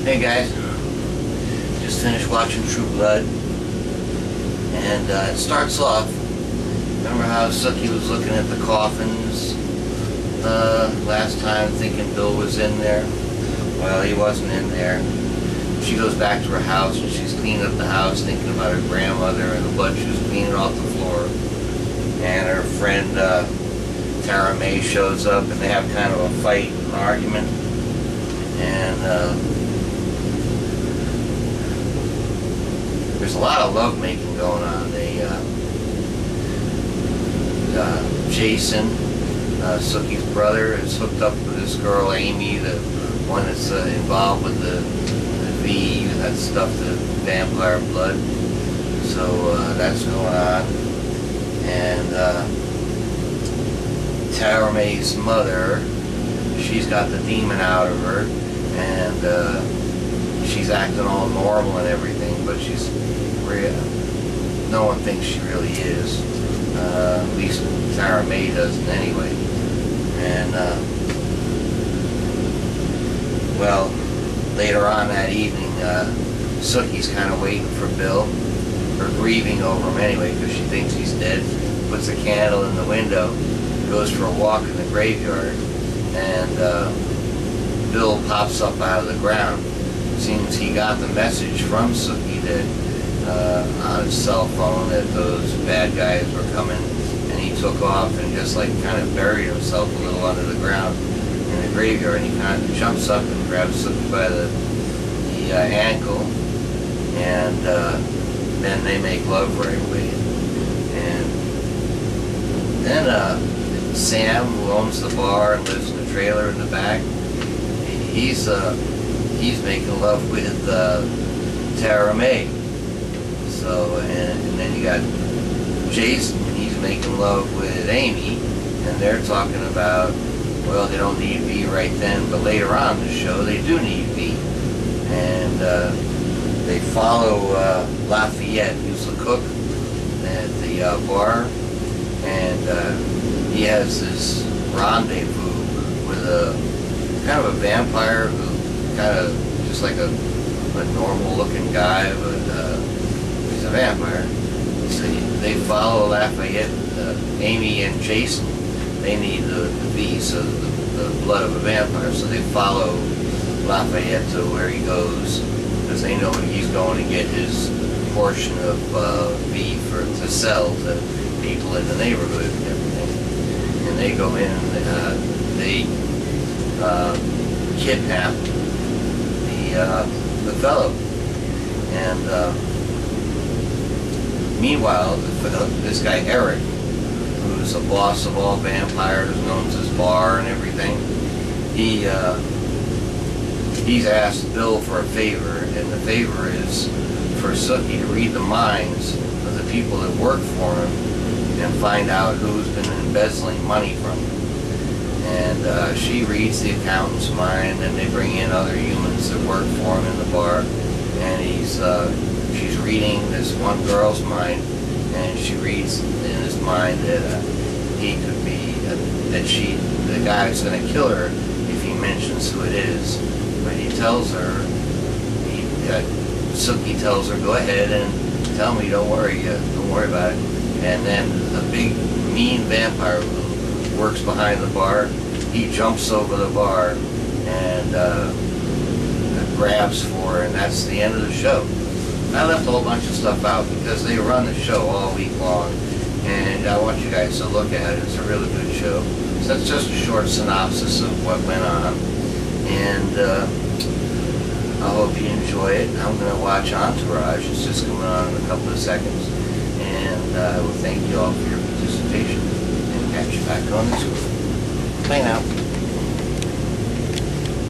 Hey guys, just finished watching True Blood, and it starts off, remember how Sookie was looking at the coffins last time thinking Bill was in there? Well, he wasn't in there. She goes back to her house and she's cleaning up the house thinking about her grandmother and the blood she was cleaning off the floor, and her friend Tara May shows up and they have kind of a fight, an argument, and there's a lot of love making going on. Jason, Sookie's brother, is hooked up with this girl Amy, the one that's involved with the V, that stuff, the vampire blood. So that's going on. And Tara May's mother, she's got the demon out of her, and she's acting all normal and everything, but she's no one thinks she really is. At least Tara May doesn't anyway. And well, later on that evening, Sookie's kind of waiting for Bill, or grieving over him anyway, because she thinks he's dead. Puts a candle in the window, goes for a walk in the graveyard, and Bill pops up out of the ground. Seems he got the message from Sookie that on his cell phone that those bad guys were coming, and he took off and just like kind of buried himself a little under the ground in the graveyard, and he kind of jumps up and grabs Sookie by the ankle, and then they make love right away. And then Sam, who owns the bar and lives in the trailer in the back, he's making love with Tara May. So, and then you got Jason, he's making love with Amy, and they're talking about, well, they don't need V right then, but later on in the show they do need V. And they follow Lafayette, who's the cook at the bar, and he has this rendezvous with a kind of a vampire who kind of just like a normal looking guy, but he's a vampire. So they follow Lafayette, Amy and Jason. They need the V, so the blood of a vampire. So they follow Lafayette to where he goes, because they know he's going to get his portion of V to sell to people in the neighborhood and everything. And they go in and they kidnap the fellow. And meanwhile, this guy Eric, who's the boss of all vampires, owns his bar and everything, he's asked Bill for a favor, and the favor is for Sookie to read the minds of the people that work for him and find out who's been embezzling money from him. And she reads the accountant's mind, and they bring in other humans that work for him in the bar, and she's reading this one girl's mind, and she reads in his mind that he could be, the guy who's going to kill her if he mentions who it is. But he tells her, Sookie tells her, go ahead and tell me, don't worry about it. And then the big mean vampire who works behind the bar, he jumps over the bar and grabs for her, and that's the end of the show. I left a whole bunch of stuff out because they run the show all week long, and I want you guys to look at it. It's a really good show. So that's just a short synopsis of what went on, and I hope you enjoy it. I'm going to watch Entourage. It's just coming on in a couple of seconds, and I will thank you all for your participation and catch you back on this one. Bye now.